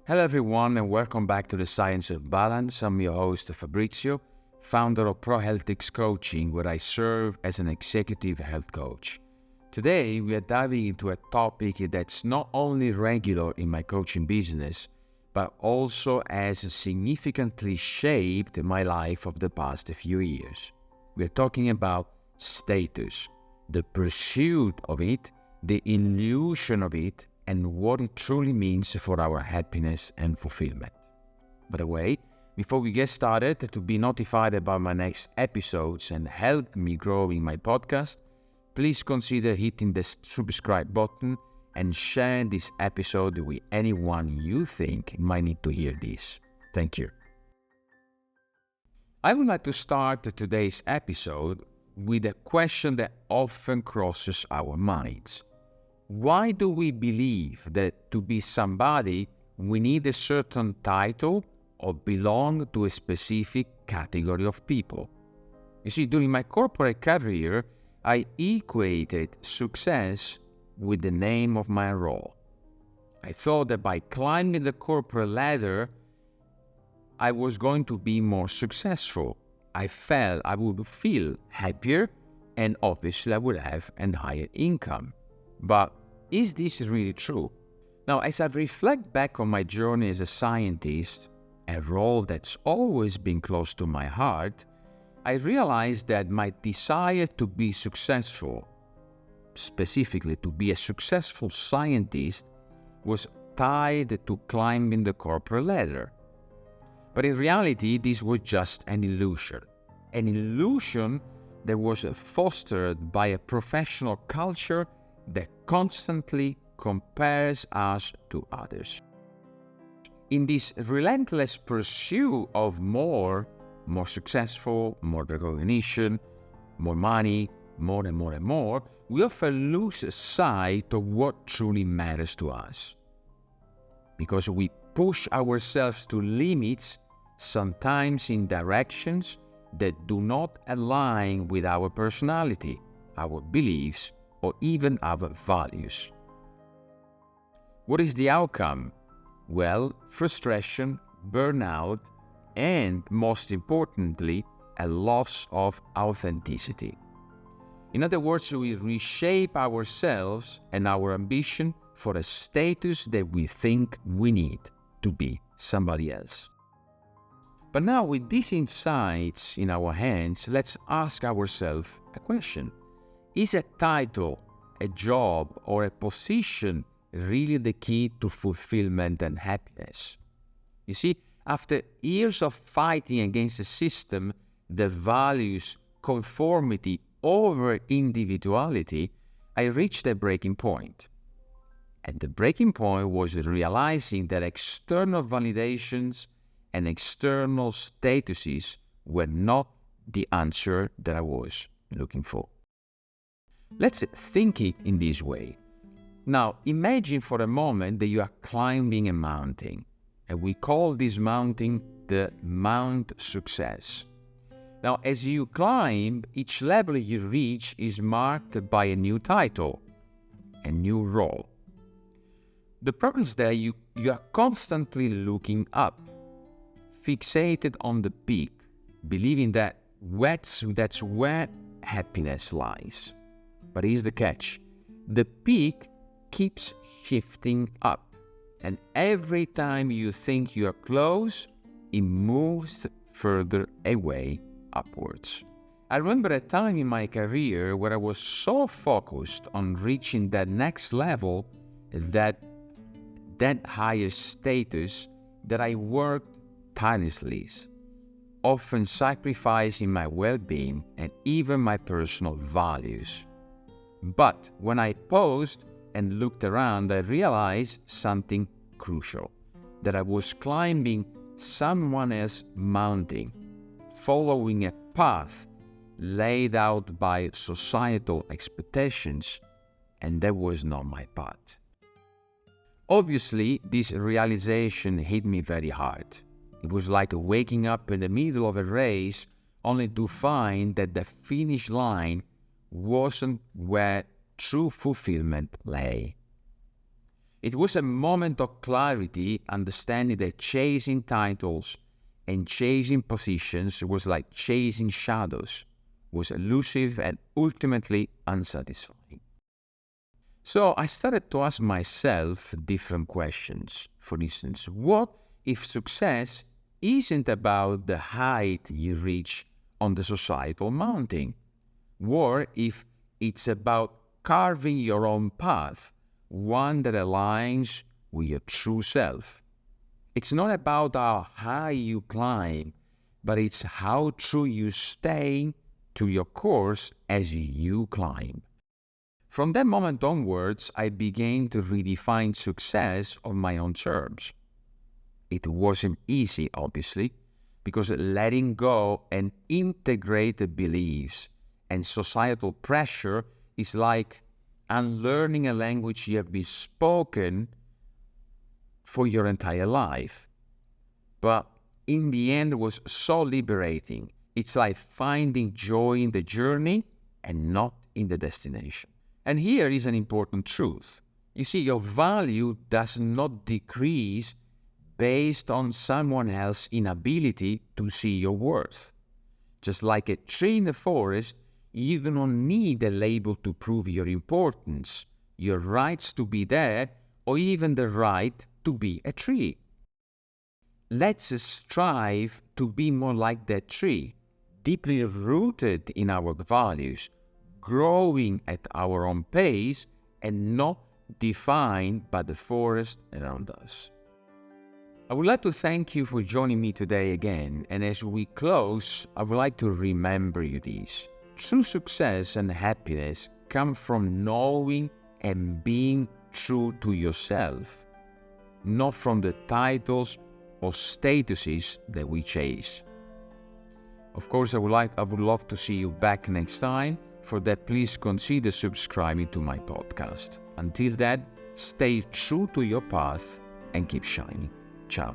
Hello everyone and welcome back to the Science of Balance. I'm your host Fabrizio, founder of Pro Healthix Coaching, where I serve as an executive health coach. Today we are diving into a topic that's not only regular in my coaching business, but also has significantly shaped my life of the past few years. We're talking about status, the pursuit of it, the illusion of it, and what it truly means for our happiness and fulfillment. By the way, before we get started, to be notified about my next episodes and help me grow in my podcast, please consider hitting the subscribe button and share this episode with anyone you think might need to hear this. Thank you. I would like to start today's episode with a question that often crosses our minds. Why do we believe that to be somebody, we need a certain title or belong to a specific category of people? You see, during my corporate career, I equated success with the name of my role. I thought that by climbing the corporate ladder, I was going to be more successful. I felt I would feel happier and obviously I would have a higher income. But is this really true? Now, as I reflect back on my journey as a scientist, a role that's always been close to my heart, I realized that my desire to be successful, specifically to be a successful scientist, was tied to climbing the corporate ladder. But in reality, this was just an illusion that was fostered by a professional culture that constantly compares us to others. In this relentless pursuit of more successful, more recognition, more money, more and more and more, we often lose sight of what truly matters to us. Because we push ourselves to limits, sometimes in directions that do not align with our personality, our beliefs, or even our values. What is the outcome? Well, frustration, burnout, and most importantly, a loss of authenticity. In other words, we reshape ourselves and our ambition for a status that we think we need to be somebody else. But now, with these insights in our hands, let's ask ourselves a question. Is a title, a job, or a position really the key to fulfillment and happiness? You see, after years of fighting against the system that values conformity over individuality, I reached a breaking point. And the breaking point was realizing that external validations and external statuses were not the answer that I was looking for. Let's think it in this way. Now, imagine for a moment that you are climbing a mountain, and we call this mountain the Mount Success. Now, as you climb, each level you reach is marked by a new title, a new role. The problem is that you are constantly looking up, fixated on the peak, believing that that's where happiness lies. But here's the catch. The peak keeps shifting up, and every time you think you are close, it moves further away upwards. I remember a time in my career where I was so focused on reaching that next level, that higher status, that I worked tirelessly, often sacrificing my well-being and even my personal values. But when I paused and looked around, I realized something crucial, that I was climbing someone else's mountain, following a path laid out by societal expectations, and that was not my path. Obviously, this realization hit me very hard. It was like waking up in the middle of a race only to find that the finish line wasn't where true fulfillment lay. It was a moment of clarity, understanding that chasing titles and chasing positions was like chasing shadows, was elusive and ultimately unsatisfying. So I started to ask myself different questions. For instance, what if success isn't about the height you reach on the societal mountain? Or if it's about carving your own path, one that aligns with your true self? It's not about how high you climb, but it's how true you stay to your course as you climb. From that moment onwards, I began to redefine success on my own terms. It wasn't easy, obviously, because letting go and integrate the beliefs and societal pressure is like unlearning a language you have been spoken for your entire life. But in the end, it was so liberating. It's like finding joy in the journey and not in the destination. And here is an important truth. You see, your value does not decrease based on someone else's inability to see your worth. Just like a tree in the forest, you do not need a label to prove your importance, your rights to be there, or even the right to be a tree. Let's strive to be more like that tree, deeply rooted in our values, growing at our own pace and not defined by the forest around us. I would like to thank you for joining me today again, and as we close, I would like to remember you this. True success and happiness come from knowing and being true to yourself, not from the titles or statuses that we chase. Of course, I would love to see you back next time. For that, please consider subscribing to my podcast. Until then, stay true to your path and keep shining. Ciao.